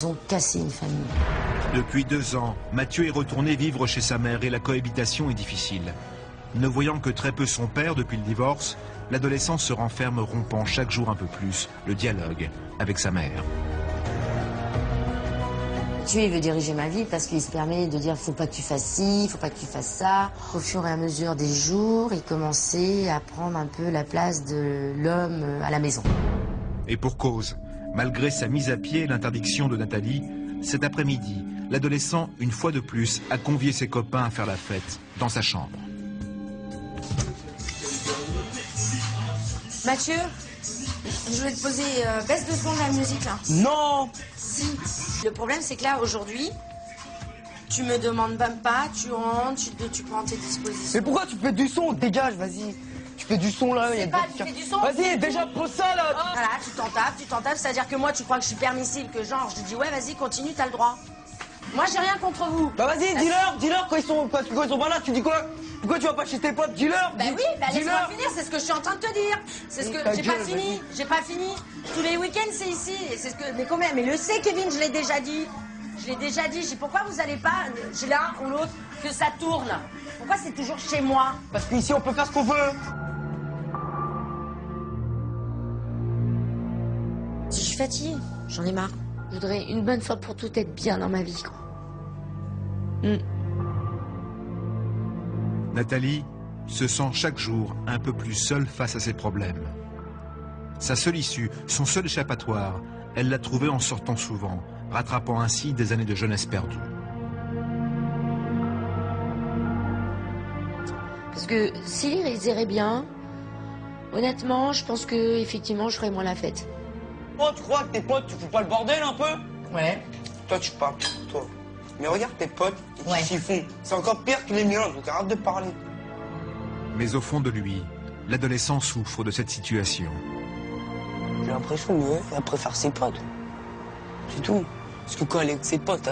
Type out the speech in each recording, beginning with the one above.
Ils ont cassé une famille. Depuis 2 ans, Mathieu est retourné vivre chez sa mère et la cohabitation est difficile. Ne voyant que très peu son père depuis le divorce, l'adolescent se renferme, rompant chaque jour un peu plus le dialogue avec sa mère. Mathieu, il veut diriger ma vie parce qu'il se permet de dire faut pas que tu fasses ci, faut pas que tu fasses ça. Au fur et à mesure des jours, il commençait à prendre un peu la place de l'homme à la maison. Et pour cause, malgré sa mise à pied et l'interdiction de Nathalie, cet après-midi, l'adolescent, une fois de plus, a convié ses copains à faire la fête dans sa chambre. Mathieu, je voulais te poser, baisse de son de la musique là. Non. Si. Le problème c'est que là aujourd'hui, tu me demandes même pas, tu rentres, tu prends tes dispositions. Mais pourquoi tu fais du son? Dégage, vas-y. Tu fais du son là. C'est pas, tu fais du son. Vas-y, déjà pose ça là. Oh. Voilà, tu t'en tapes, c'est-à-dire que moi tu crois que je suis permissible, que genre je te dis ouais vas-y continue, t'as le droit. Moi j'ai rien contre vous. Bah vas-y, dis-leur quand ils sont pas là, tu dis quoi? Pourquoi tu vas pas chez tes potes? Dis-leur. Bah oui, bah laisse-moi finir, c'est ce que je suis en train de te dire. C'est ce que j'ai pas fini, Tous les week-ends c'est ici. Et c'est ce que. Mais quand même, mais le sait Kevin, je l'ai déjà dit. J'ai dit pourquoi vous allez pas chez l'un ou l'autre que ça tourne? Pourquoi c'est toujours chez moi? Parce qu'ici on peut faire ce qu'on veut. Je suis fatiguée, j'en ai marre. Je voudrais une bonne fois pour toutes être bien dans ma vie, quoi. Nathalie se sent chaque jour un peu plus seule face à ses problèmes. Sa seule issue, son seul échappatoire, elle l'a trouvé en sortant souvent, rattrapant ainsi des années de jeunesse perdues. Parce que s'ils iraient bien, honnêtement, je pense que effectivement, je ferais moins la fête. Oh, tu crois que tes potes, tu fous pas le bordel un peu? Ouais. Toi, tu parles, toi. Mais regarde tes potes, Ouais. ils font. C'est encore pire que les miens, donc arrête de parler. Mais au fond de lui, l'adolescent souffre de cette situation. J'ai l'impression qu'elle préfère ses potes. C'est tout. Parce que quand elle est avec ses potes,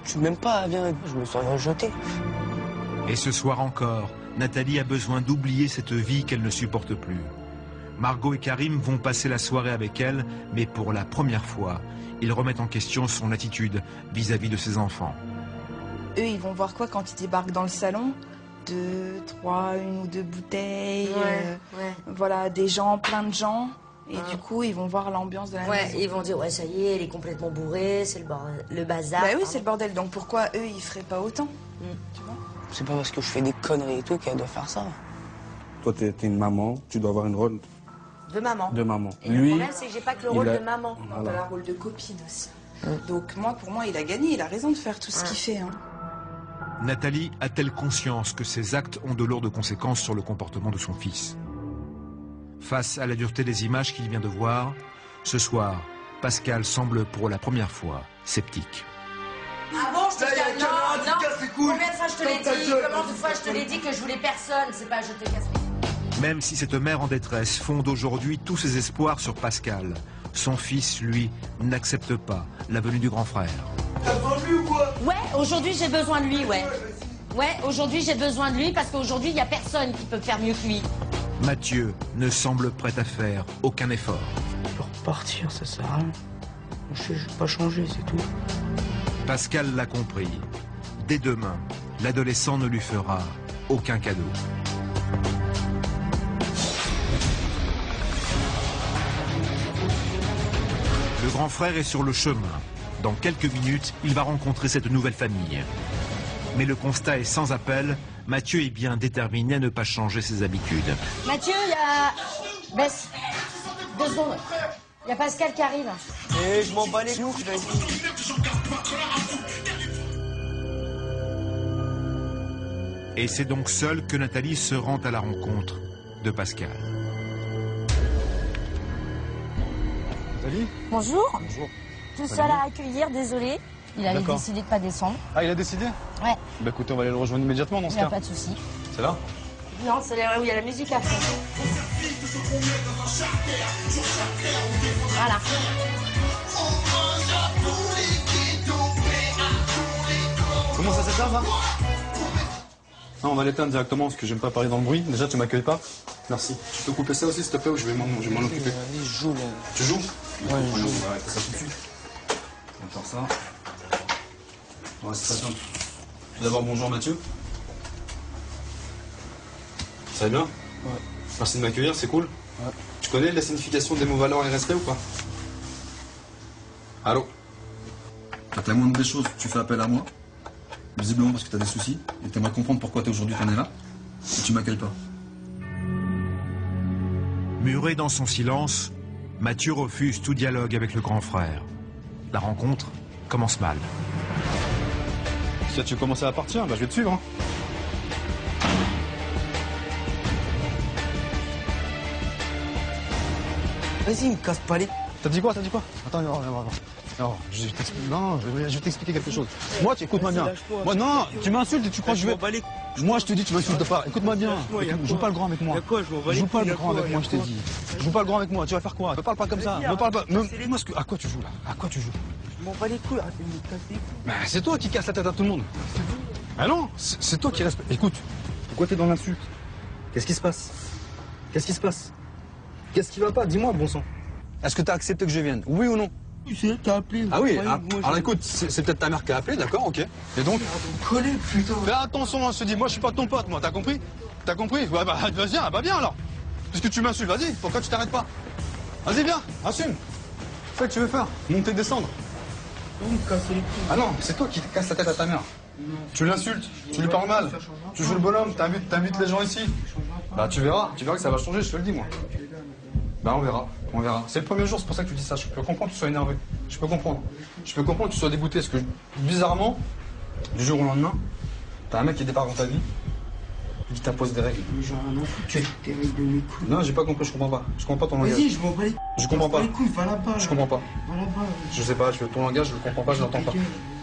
tu m'aimes pas, viens, je me serais rejeté. Et ce soir encore, Nathalie a besoin d'oublier cette vie qu'elle ne supporte plus. Margot et Karim vont passer la soirée avec elle, mais pour la première fois, ils remettent en question son attitude vis-à-vis de ses enfants. Eux, ils vont voir quoi quand ils débarquent dans le salon? 2, 3, 1 ou 2 bouteilles, voilà, des gens, plein de gens. Et du coup, ils vont voir l'ambiance de la maison. Ils vont dire, ouais, ça y est, elle est complètement bourrée, c'est le bazar. Bah oui, c'est le bordel. Donc pourquoi eux, ils feraient pas autant? Tu vois? C'est pas parce que je fais des conneries et tout qu'elle doit faire ça. Toi, t'es une maman, tu dois avoir une rôle De maman. de maman. Et le problème, c'est que j'ai pas que le rôle de maman. On a le rôle de copine aussi. Donc pour moi, il a gagné, il a raison de faire tout ce qu'il fait. Hein. Nathalie a-t-elle conscience que ses actes ont de lourdes conséquences sur le comportement de son fils? Face à la dureté des images qu'il vient de voir, ce soir, Pascal semble pour la première fois sceptique. Ah bon, je te dis non. Combien de fois je te l'ai dit? Combien de fois je te l'ai dit que je voulais personne? C'est pas je te casse les couilles. Même si cette mère en détresse fonde aujourd'hui tous ses espoirs sur Pascal, son fils, lui, n'accepte pas la venue du grand frère. Ouais, aujourd'hui j'ai besoin de lui, ouais. Ouais, aujourd'hui j'ai besoin de lui parce qu'aujourd'hui il y a personne qui peut faire mieux que lui. Mathieu ne semble prêt à faire aucun effort. Pour repartir, ça sert à rien. Je vais pas changer, c'est tout. Pascal l'a compris. Dès demain, l'adolescent ne lui fera aucun cadeau. Le grand frère est sur le chemin. Dans quelques minutes, il va rencontrer cette nouvelle famille. Mais le constat est sans appel. Mathieu est bien déterminé à ne pas changer ses habitudes. Mathieu, il y a... Baisse. 2 secondes. Il y a Pascal qui arrive. Et je m'en bats les couilles, je l'ai dit. Et c'est donc seul que Nathalie se rend à la rencontre de Pascal. Salut. Bonjour. Bonjour. Tout seul à accueillir, désolé. Il avait décidé de pas descendre. Ah, il a décidé? Ouais. Bah écoutez, on va aller le rejoindre immédiatement dans ce Il n'y a cas. pas de souci. C'est là? Non, c'est là où il y a la musique à fond. Voilà. Comment ça s'éteint ça? Non, on va l'éteindre directement parce que j'aime pas parler dans le bruit. Déjà, tu m'accueilles pas? Merci. Tu peux couper ça aussi s'il te plaît ou je vais m'en occuper? Allez, je joue là. Tu joues? Ouais, je joue. Arrête ça tout de suite. On va faire ça. Ouais, c'est très simple. Tout d'abord, bonjour Mathieu. Ça va bien? Ouais. Merci de m'accueillir, c'est cool. Ouais. Tu connais la signification des mots valeur et respect ou pas? Allô? Quand la moindre des choses, tu fais appel à moi. Visiblement parce que tu as des soucis et que tu aimerais comprendre pourquoi tu aujourd'hui t'en es là. Et tu m'accueilles pas. Muré dans son silence, Mathieu refuse tout dialogue avec le grand frère. La rencontre commence mal. Si tu veux commencer à partir, bah je vais te suivre. Hein. Vas-y, me casse pas les... T'as dit quoi? Attends, non, je vais t'expliquer quelque chose. Moi, écoute-moi bien. Moi, non, tu m'insultes et tu crois que je vais... Moi, je te dis, tu m'insultes pas. Écoute-moi bien. Joue pas le grand avec moi. Joue pas le grand avec moi, je t'ai dit. Joue pas le grand avec moi. Tu vas faire quoi? Ne parle pas comme ça. Ne parle pas. À quoi tu joues là? À quoi tu joues? Je m'en bats les couilles, arrête de me casser les couilles. Bah, c'est toi qui casse la tête à tout le monde. Ah non, c'est toi qui respecte. Écoute, pourquoi t'es dans l'insulte? Qu'est-ce qui se passe? Qu'est-ce qui se passe? Qu'est-ce qui va pas? Dis-moi, bon sang. Est-ce que t'as accepté que je vienne? Oui ou non? C'est t'as appelé. Ah oui, alors écoute, c'est peut-être ta mère qui a appelé, d'accord, ok. Et donc? Collé, putain. Fais attention, je te dis, moi je suis pas ton pote, moi, t'as compris? T'as compris? Ouais, bah vas-y, bah viens alors. Puisque tu m'insultes, vas-y, pourquoi tu t'arrêtes pas? Vas-y, viens, assume. Fais ce que tu veux faire, monter, descendre. Non, me casser les couilles. Ah non, c'est toi qui te casses la tête à ta mère. Non. Tu l'insultes, tu lui parles mal, tu joues le bonhomme, t'invites les gens ici. Bah tu verras que ça va changer, je te le dis moi. Bah on verra. C'est le premier jour, c'est pour ça que tu dis ça. Je peux comprendre que tu sois énervé. Je peux comprendre que tu sois dégoûté. Parce que, bizarrement, du jour au lendemain, t'as un mec qui débarque dans ta vie, qui t'impose des règles. Mais genre, un enfant, tu as des règles de mes couilles. Non, j'ai pas compris, je comprends pas. Je comprends pas ton langage. Vas-y, je m'en bats les couilles. Je comprends pas. Les couilles, va là-bas. Je comprends pas. Va là-bas. Je sais pas, ton langage, je le comprends pas, je l'entends pas.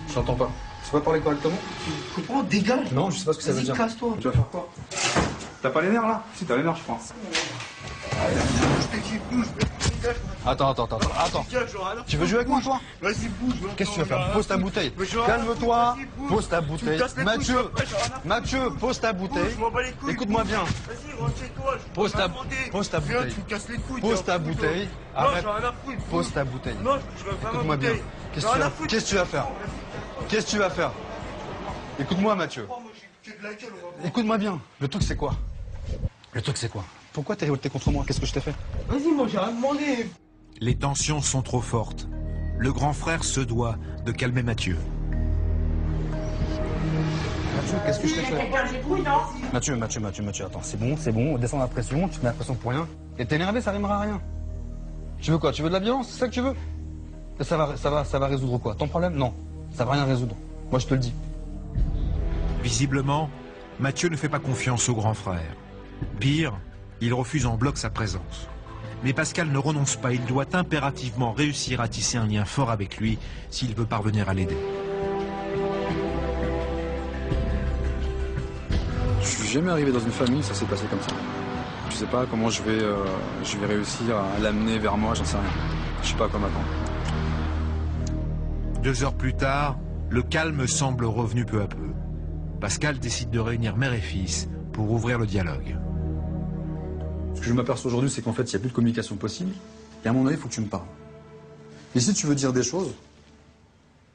Je l'entends pas. Tu sais pas parler correctement? Tu comprends? Dégage. Non, je sais pas ce que ça veut dire. Casse-toi. Tu vas faire quoi? T'as pas les nerfs là? Si, t'as les nerfs, je crois. Attends. Tu veux jouer avec moi, toi? Vas-y, bouge. Qu'est-ce que tu vas faire? Pose ta bouteille. Calme-toi. Pose ta bouteille. Mathieu, pose ta bouteille. Écoute-moi bien. Vas-y, rentre chez toi. Pose ta bouteille. Tu me casses les couilles. Pose ta bouteille. Arrête. Pose ta bouteille. Non, je veux pas. Écoute-moi bien. Qu'est-ce que tu vas faire? Qu'est-ce que tu vas faire? Écoute-moi, Mathieu. Écoute-moi bien. Le truc, c'est quoi? Pourquoi t'es contre moi? Qu'est-ce que je t'ai fait? Vas-y, moi j'ai rien demandé. Les tensions sont trop fortes. Le grand frère se doit de calmer Mathieu. Mathieu, qu'est-ce que je t'ai fait? Mathieu, attends, c'est bon, descends la pression, tu te mets la pression pour rien. Et t'es énervé, ça rimera à rien. Tu veux quoi? Tu veux de la violence? C'est ça que tu veux? Et ça va résoudre quoi? Ton problème? Non, ça va rien résoudre. Moi je te le dis. Visiblement, Mathieu ne fait pas confiance au grand frère. Pire, il refuse en bloc sa présence. Mais Pascal ne renonce pas, il doit impérativement réussir à tisser un lien fort avec lui s'il veut parvenir à l'aider. Je suis jamais arrivé dans une famille, ça s'est passé comme ça. Je sais pas comment je vais réussir à l'amener vers moi, j'en sais rien. Je sais pas comment attendre. 2 heures plus tard, le calme semble revenu peu à peu. Pascal décide de réunir mère et fils pour ouvrir le dialogue. Ce que je m'aperçois aujourd'hui, c'est qu'en fait, il n'y a plus de communication possible. Et à mon avis, il faut que tu me parles. Et si tu veux dire des choses,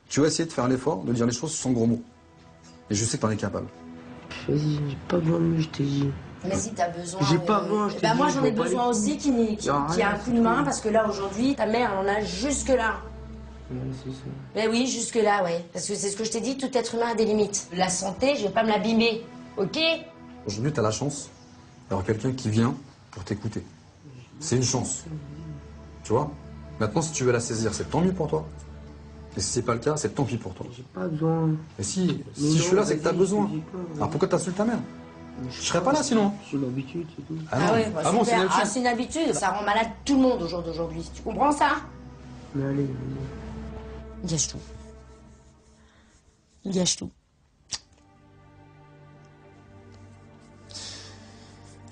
tu vas essayer de faire l'effort de dire les choses sans gros mots. Et je sais que tu en es capable. Vas-y, j'ai pas besoin de lui, je t'ai dit. Mais si t'as besoin. J'ai pas besoin, je t'ai dit. Moi j'en ai besoin aussi qui a un coup de main parce que là aujourd'hui, ta mère elle en a jusque là. Ouais, c'est ça. Mais oui, jusque là, ouais. Parce que c'est ce que je t'ai dit, tout être humain a des limites. La santé, je vais pas me l'abîmer, ok? Aujourd'hui, tu as la chance d'avoir quelqu'un qui vient pour t'écouter. C'est une chance. Tu vois? Maintenant, si tu veux la saisir, c'est tant mieux pour toi. Et si c'est pas le cas, c'est tant pis pour toi. J'ai pas besoin. Et si je suis là, c'est que t'as besoin. Alors pourquoi t'insultes ta mère? Je serais pas là sinon. C'est une habitude, c'est tout. Ah ouais, bah, bon, c'est une habitude. c'est une habitude. Ça rend malade tout le monde au jour d'aujourd'hui. Tu comprends ça? Mais allez. Il gâche tout. Il gâche tout.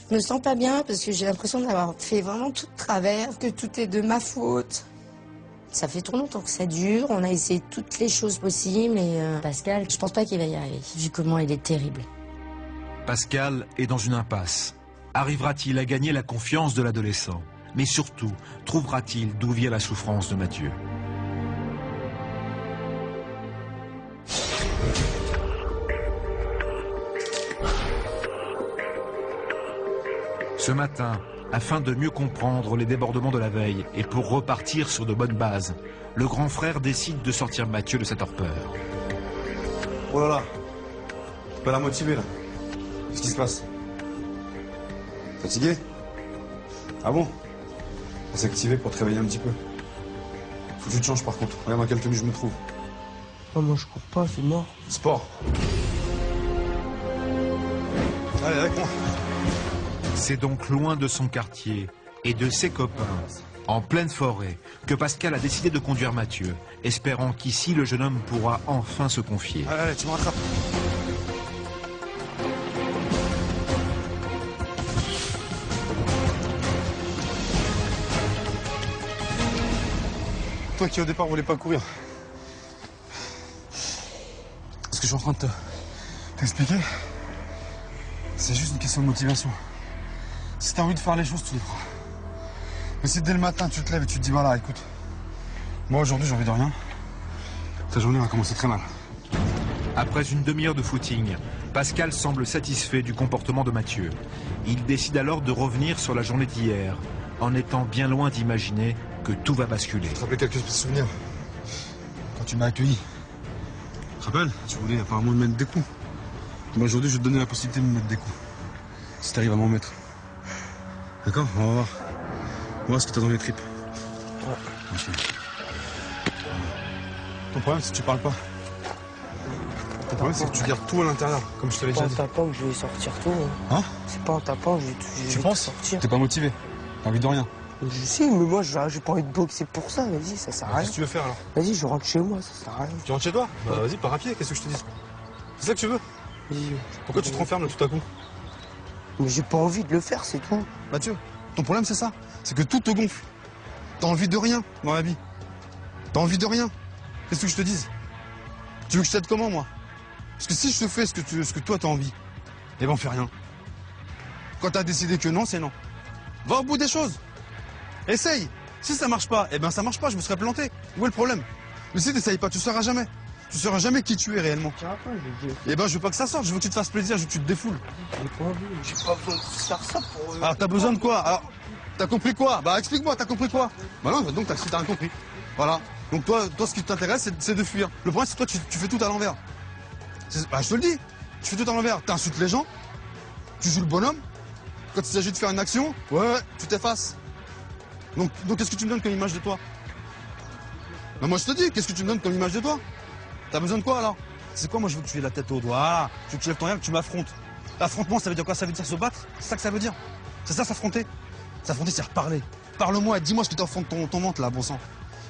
Je me sens pas bien parce que j'ai l'impression d'avoir fait vraiment tout de travers, que tout est de ma faute. Ça fait trop longtemps que ça dure, on a essayé toutes les choses possibles et Pascal, je pense pas qu'il va y arriver, vu comment il est terrible. Pascal est dans une impasse. Arrivera-t-il à gagner la confiance de l'adolescent? Mais surtout, trouvera-t-il d'où vient la souffrance de Mathieu? Ce matin, afin de mieux comprendre les débordements de la veille et pour repartir sur de bonnes bases, le grand frère décide de sortir Mathieu de sa torpeur. Oh là là, tu peux la motiver là. Qu'est-ce qui se passe? Fatigué? Ah bon? On s'est activé pour te réveiller un petit peu. Faut que tu te changes par contre. Regarde dans quelle tenue je me trouve. Non, moi je cours pas, c'est mort. Sport. Allez, avec moi. C'est donc loin de son quartier et de ses copains, en pleine forêt, que Pascal a décidé de conduire Mathieu, espérant qu'ici le jeune homme pourra enfin se confier. Allez, allez, tu me rattrapes. Toi qui au départ voulais pas courir. Ce que je suis en train de t'expliquer, c'est juste une question de motivation. Si t'as envie de faire les choses, tu les feras. Mais si dès le matin tu te lèves et tu te dis voilà, écoute, moi aujourd'hui j'ai envie de rien, ta journée va commencer très mal. Après une demi-heure de footing, Pascal semble satisfait du comportement de Mathieu. Il décide alors de revenir sur la journée d'hier, en étant bien loin d'imaginer que tout va basculer. Je te rappelle quelques petits souvenirs. Quand tu m'as accueilli, tu te rappelles, tu voulais apparemment me mettre des coups. Mais aujourd'hui, je vais te donner la possibilité de me mettre des coups. Si t'arrives à m'en mettre. D'accord? On va voir. On va voir ce que t'as dans les tripes. Ok. Ton problème, c'est que tu parles pas. Ton problème, c'est que tu gardes tout à l'intérieur, comme je te l'ai déjà dit. C'est pas en tapant que je vais sortir tout. Hein? C'est pas en tapant que je Tu vais penses? sortir. T'es pas motivé. T'as envie de rien. Je sais, mais moi j'ai pas envie de boxer pour ça, vas-y, ça sert à rien. Qu'est-ce que tu veux faire alors? Vas-y, je rentre chez moi, ça sert à rien. Tu rentres chez toi? Bah vas-y, pars à pied, qu'est-ce que je te dis? C'est ça que tu veux? Vas-y. Pourquoi tu te renfermes là tout à coup? Mais j'ai pas envie de le faire, c'est tout. Mathieu, ton problème c'est ça. C'est que tout te gonfle. T'as envie de rien dans la vie. T'as envie de rien. Qu'est-ce que je te dise? Tu veux que je t'aide comment moi? Parce que si je te fais ce que toi t'as envie, eh ben on fait rien. Quand t'as décidé que non, c'est non. Va au bout des choses. Essaye. Si ça marche pas, eh ben ça marche pas, je me serais planté. Où est le problème? Mais si t'essayes pas, tu sauras jamais. Tu sauras jamais qui tu es réellement. Eh ben je veux pas que ça sorte, je veux que tu te fasses plaisir, je veux que tu te défoules. J'ai pas envie, j'ai pas besoin de faire ça pour... Alors t'as besoin de quoi? Alors, t'as compris quoi? Bah explique-moi, t'as compris quoi? Bah non, donc t'as rien compris. Voilà. Donc toi ce qui t'intéresse, c'est de fuir. Le problème c'est que toi tu fais tout à l'envers. Bah je te le dis, tu fais tout à l'envers. T'insultes les gens, tu joues le bonhomme. Quand il s'agit de faire une action, ouais, tu t'effaces. Donc qu'est-ce que tu me donnes comme image de toi? Bah moi je te dis, qu'est-ce que tu me donnes comme image de toi? T'as besoin de quoi alors? C'est quoi? Moi je veux que tu aies la tête au doigt, je veux que tu lèves ton regard, que tu m'affrontes. L'affrontement ça veut dire quoi? Ça veut dire se battre? C'est ça que ça veut dire? C'est ça s'affronter? S'affronter c'est reparler. Parle-moi et dis-moi ce que t'as au fond de ton ventre là, bon sang.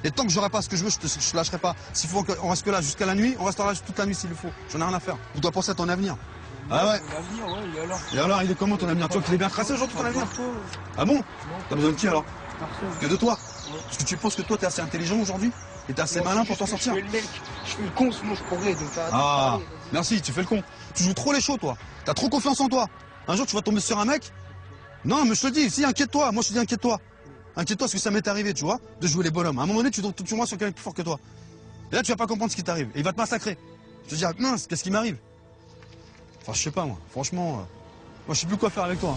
Et tant que j'aurai pas ce que je veux, je te lâcherai pas. S'il faut qu'on reste que là jusqu'à la nuit, on restera là toute la nuit s'il le faut. J'en ai rien à faire. Tu dois penser à ton avenir. Ah ouais? Et alors, il est comment ton avenir? Tu vois qu'il est bien tracé aujourd'hui ton avenir? Ah bon? T'as besoin de qui alors? Que de toi? Parce que tu penses que toi t'es assez intelligent aujourd'hui? Et t'es assez malin pour t'en sortir? Je suis le con, sinon je pourrais. Donc ah, merci, tu fais le con. Tu joues trop les shows toi. T'as trop confiance en toi. Un jour tu vas tomber sur un mec. Non mais je te dis, si inquiète-toi, moi je te dis inquiète-toi. Inquiète-toi parce que ça m'est arrivé, tu vois, de jouer les bonhommes. À un moment donné, tu vois sur quelqu'un plus fort que toi. Et là tu vas pas comprendre ce qui t'arrive. Et il va te massacrer. Je te dis, ah, mince, qu'est-ce qui m'arrive? Enfin je sais pas moi, franchement, moi je sais plus quoi faire avec toi.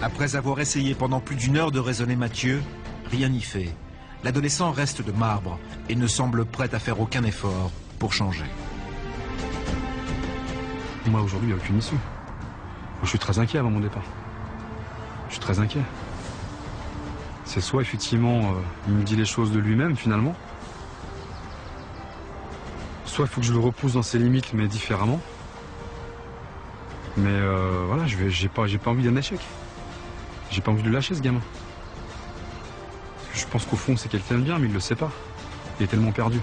Après avoir essayé pendant plus d'une heure de raisonner Mathieu, rien n'y fait. L'adolescent reste de marbre et ne semble prêt à faire aucun effort pour changer. Moi aujourd'hui, il n'y a aucune issue. Moi, je suis très inquiet avant mon départ. Je suis très inquiet. C'est soit effectivement, il me dit les choses de lui-même finalement, soit il faut que je le repousse dans ses limites mais différemment. Mais voilà, j'ai pas envie d'un échec. J'ai pas envie de le lâcher ce gamin. Je pense qu'au fond c'est quelqu'un de bien mais il le sait pas. Il est tellement perdu.